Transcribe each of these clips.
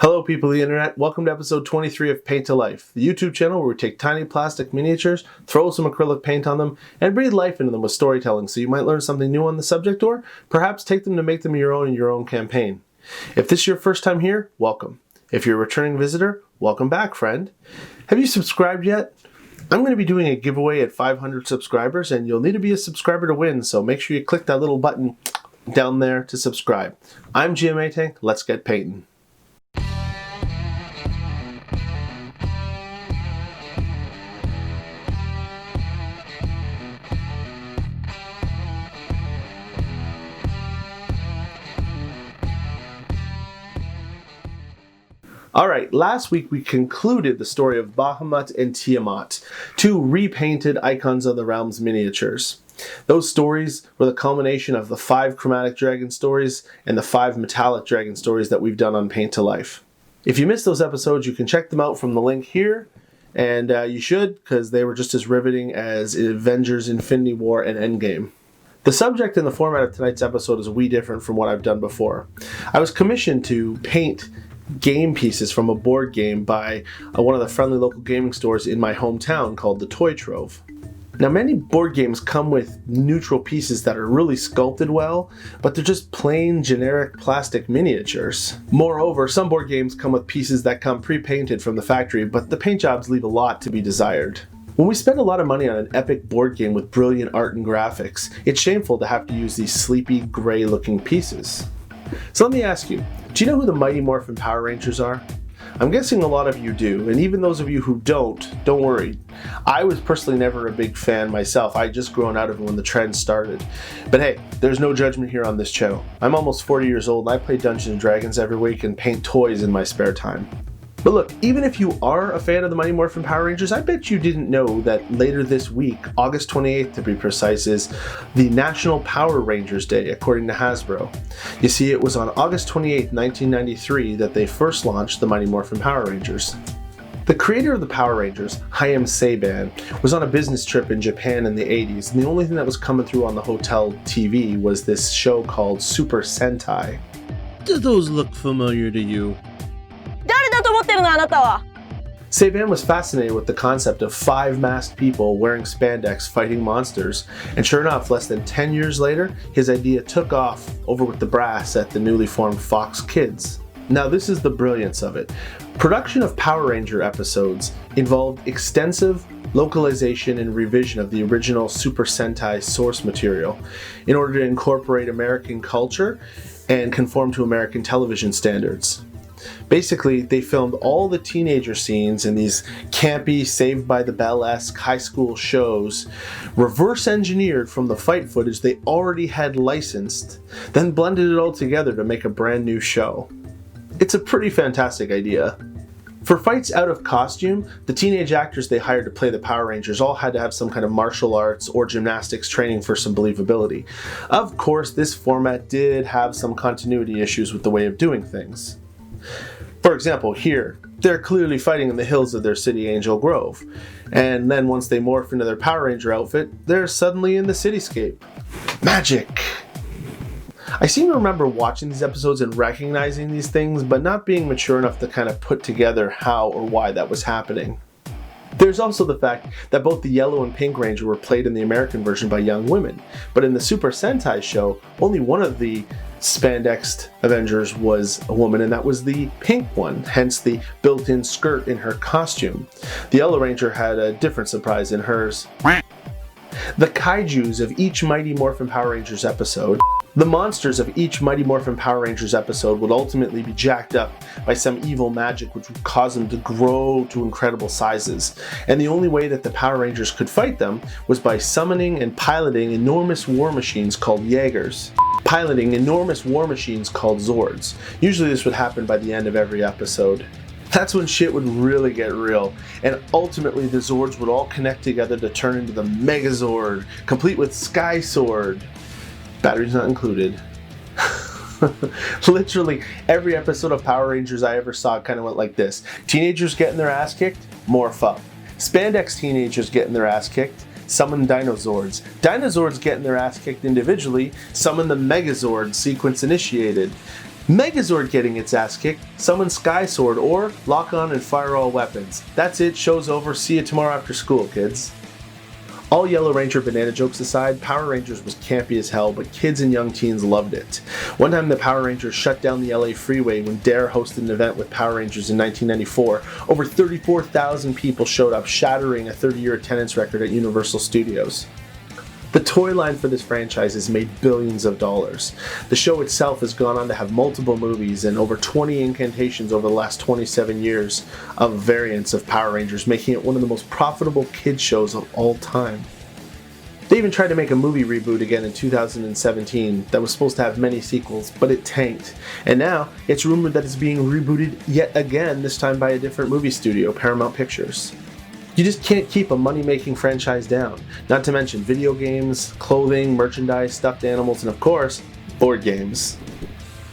Hello people of the internet, welcome to episode 23 of Paint to Life, the YouTube channel where we take tiny plastic miniatures, throw some acrylic paint on them, and breathe life into them with storytelling so you might learn something new on the subject or perhaps take them to make them your own in your own campaign. If this is your first time here, welcome. If you're a returning visitor, welcome back, friend. Have you subscribed yet? I'm going to be doing a giveaway at 500 subscribers and you'll need to be a subscriber to win, so make sure you click that little button down there to subscribe. I'm GM Atank, let's get painting. Alright, last week we concluded the story of Bahamut and Tiamat, two repainted Icons of the Realms miniatures. Those stories were the culmination of the 5 chromatic dragon stories and the 5 metallic dragon stories that we've done on Paint to Life. If you missed those episodes, you can check them out from the link here, and you should, because they were just as riveting as Avengers Infinity War and Endgame. The subject and the format of tonight's episode is a wee different from what I've done before. I was commissioned to paint game pieces from a board game by one of the friendly local gaming stores in my hometown called the Toy Trove. Now, many board games come with neutral pieces that are really sculpted well, but they're just plain generic plastic miniatures. Moreover, some board games come with pieces that come pre-painted from the factory, but the paint jobs leave a lot to be desired. When we spend a lot of money on an epic board game with brilliant art and graphics, it's shameful to have to use these sleepy, gray-looking pieces. So let me ask you, do you know who the Mighty Morphin Power Rangers are? I'm guessing a lot of you do, and even those of you who don't worry. I was personally never a big fan myself. I had just grown out of it when the trend started. But hey, there's no judgment here on this channel. I'm almost 40 years old and I play Dungeons & Dragons every week and paint toys in my spare time. But look, even if you are a fan of the Mighty Morphin Power Rangers, I bet you didn't know that later this week, August 28th to be precise, is the National Power Rangers Day, according to Hasbro. You see, it was on August 28th, 1993 that they first launched the Mighty Morphin Power Rangers. The creator of the Power Rangers, Hayao Saban, was on a business trip in Japan in the 80s, and the only thing that was coming through on the hotel TV was this show called Super Sentai. Do those look familiar to you? Saban was fascinated with the concept of 5 masked people wearing spandex fighting monsters, and sure enough, less than 10 years later, his idea took off over with the brass at the newly formed Fox Kids. Now this is the brilliance of it. Production of Power Ranger episodes involved extensive localization and revision of the original Super Sentai source material in order to incorporate American culture and conform to American television standards. Basically, they filmed all the teenager scenes in these campy, Saved by the Bell-esque high school shows, reverse engineered from the fight footage they already had licensed, then blended it all together to make a brand new show. It's a pretty fantastic idea. For fights out of costume, the teenage actors they hired to play the Power Rangers all had to have some kind of martial arts or gymnastics training for some believability. Of course, this format did have some continuity issues with the way of doing things. For example, here, they're clearly fighting in the hills of their city, Angel Grove. And then once they morph into their Power Ranger outfit, they're suddenly in the cityscape. Magic! I seem to remember watching these episodes and recognizing these things, but not being mature enough to kind of put together how or why that was happening. There's also the fact that both the Yellow and Pink Ranger were played in the American version by young women, but in the Super Sentai show, only one of the spandexed Avengers was a woman, and that was the pink one, hence the built-in skirt in her costume. The Yellow Ranger had a different surprise in hers. The kaijus of each Mighty Morphin Power Rangers episode, the monsters of each Mighty Morphin Power Rangers episode would ultimately be jacked up by some evil magic which would cause them to grow to incredible sizes. And the only way that the Power Rangers could fight them was by summoning and piloting enormous war machines called Jaegers. Piloting enormous war machines called Zords. Usually this would happen by the end of every episode. That's when shit would really get real, and ultimately the Zords would all connect together to turn into the Megazord, complete with Sky Sword. Batteries not included. Literally every episode of Power Rangers I ever saw kind of went like this. Teenagers getting their ass kicked, morph up. Spandex teenagers getting their ass kicked, summon Dinozords. Dinozords getting their ass kicked individually, summon the Megazord sequence initiated. Megazord getting its ass kicked, summon Sky Sword, or lock on and fire all weapons. That's it, show's over, see you tomorrow after school, kids. All Yellow Ranger banana jokes aside, Power Rangers was campy as hell, but kids and young teens loved it. One time the Power Rangers shut down the LA freeway when Dare hosted an event with Power Rangers in 1994. Over 34,000 people showed up, shattering a 30-year attendance record at Universal Studios. The toy line for this franchise has made billions of dollars. The show itself has gone on to have multiple movies and over 20 incantations over the last 27 years of variants of Power Rangers, making it one of the most profitable kids shows of all time. They even tried to make a movie reboot again in 2017 that was supposed to have many sequels, but it tanked. And now, it's rumored that it's being rebooted yet again, this time by a different movie studio, Paramount Pictures. You just can't keep a money-making franchise down, not to mention video games, clothing, merchandise, stuffed animals, and of course, board games.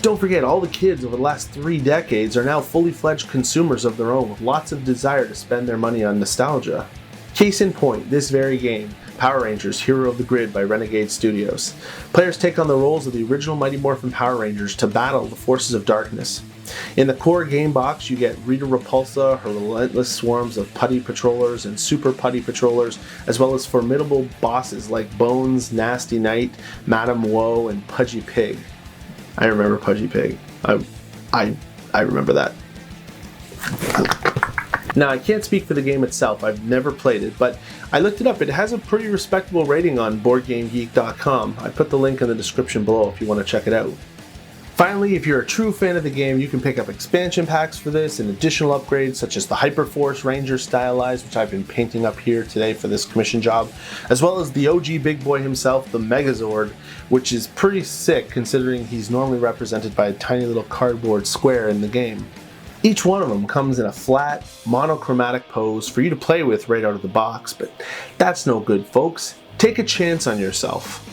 Don't forget, all the kids over the last 3 decades are now fully fledged consumers of their own with lots of desire to spend their money on nostalgia. Case in point, this very game, Power Rangers Hero of the Grid by Renegade Studios. Players take on the roles of the original Mighty Morphin Power Rangers to battle the forces of darkness. In the core game box, you get Rita Repulsa, her relentless swarms of putty patrollers and super putty patrollers, as well as formidable bosses like Bones, Nasty Knight, Madame Woe, and Pudgy Pig. I remember Pudgy Pig. I remember that. Now, I can't speak for the game itself, I've never played it, but I looked it up. It has a pretty respectable rating on boardgamegeek.com. I put the link in the description below if you want to check it out. Finally, if you're a true fan of the game, you can pick up expansion packs for this and additional upgrades such as the Hyperforce Ranger Stylized, which I've been painting up here today for this commission job, as well as the OG big boy himself, the Megazord, which is pretty sick considering he's normally represented by a tiny little cardboard square in the game. Each one of them comes in a flat, monochromatic pose for you to play with right out of the box, but that's no good, folks. Take a chance on yourself.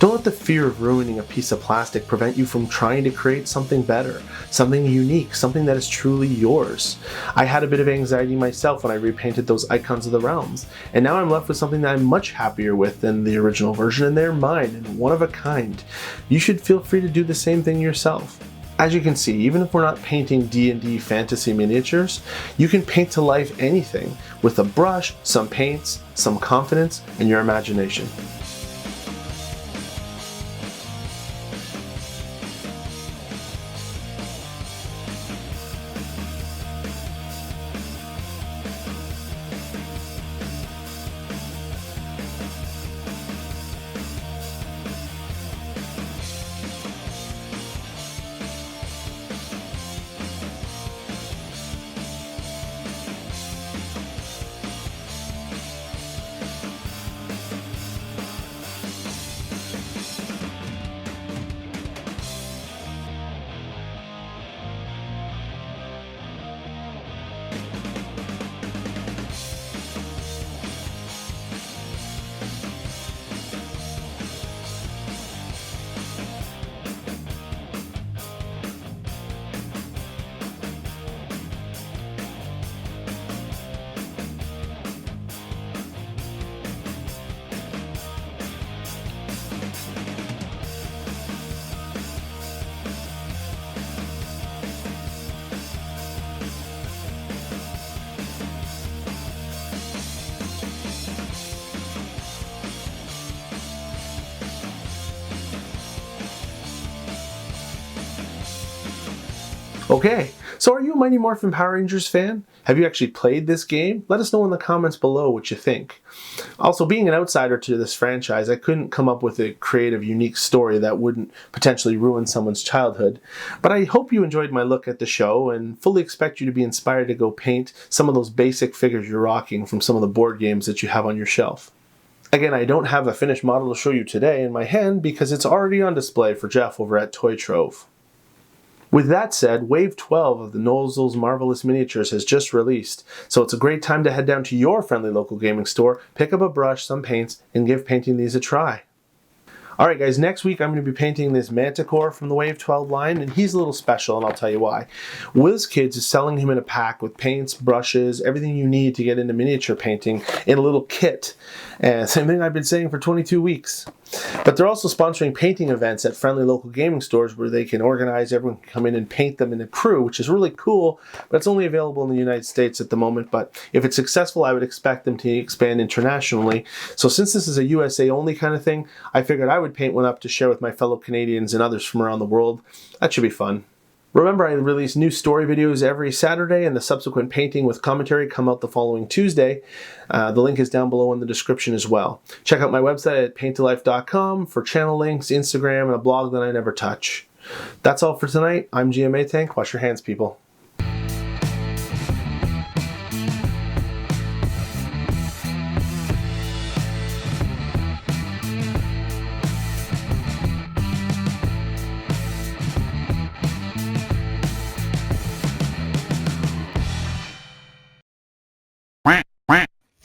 Don't let the fear of ruining a piece of plastic prevent you from trying to create something better, something unique, something that is truly yours. I had a bit of anxiety myself when I repainted those Icons of the Realms, and now I'm left with something that I'm much happier with than the original version, and they're mine and one of a kind. You should feel free to do the same thing yourself. As you can see, even if we're not painting D&D fantasy miniatures, you can paint to life anything with a brush, some paints, some confidence, and your imagination. Okay, so are you a Mighty Morphin Power Rangers fan? Have you actually played this game? Let us know in the comments below what you think. Also, being an outsider to this franchise, I couldn't come up with a creative, unique story that wouldn't potentially ruin someone's childhood. But I hope you enjoyed my look at the show and fully expect you to be inspired to go paint some of those basic figures you're rocking from some of the board games that you have on your shelf. Again, I don't have a finished model to show you today in my hand because it's already on display for Jeff over at Toy Trove. With that said, Wave 12 of the Nozzles Marvelous Miniatures has just released, so it's a great time to head down to your friendly local gaming store, pick up a brush, some paints, and give painting these a try. Alright guys, next week I'm going to be painting this Manticore from the Wave 12 line, and he's a little special, and I'll tell you why. WizKids is selling him in a pack with paints, brushes, everything you need to get into miniature painting in a little kit. And same thing I've been saying for 22 weeks. But they're also sponsoring painting events at friendly local gaming stores where they can organize, everyone can come in and paint them in a crew, which is really cool, but it's only available in the United States at the moment. But if it's successful, I would expect them to expand internationally. So since this is a USA only kind of thing, I figured I would paint one up to share with my fellow Canadians and others from around the world. That should be fun. Remember, I release new story videos every Saturday, and the subsequent painting with commentary come out the following Tuesday. The link is down below in the description as well. Check out my website at painttolife.com for channel links, Instagram, and a blog that I never touch. That's all for tonight. I'm GM Atank. Wash your hands, people.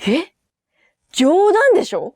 え？冗談でしょ？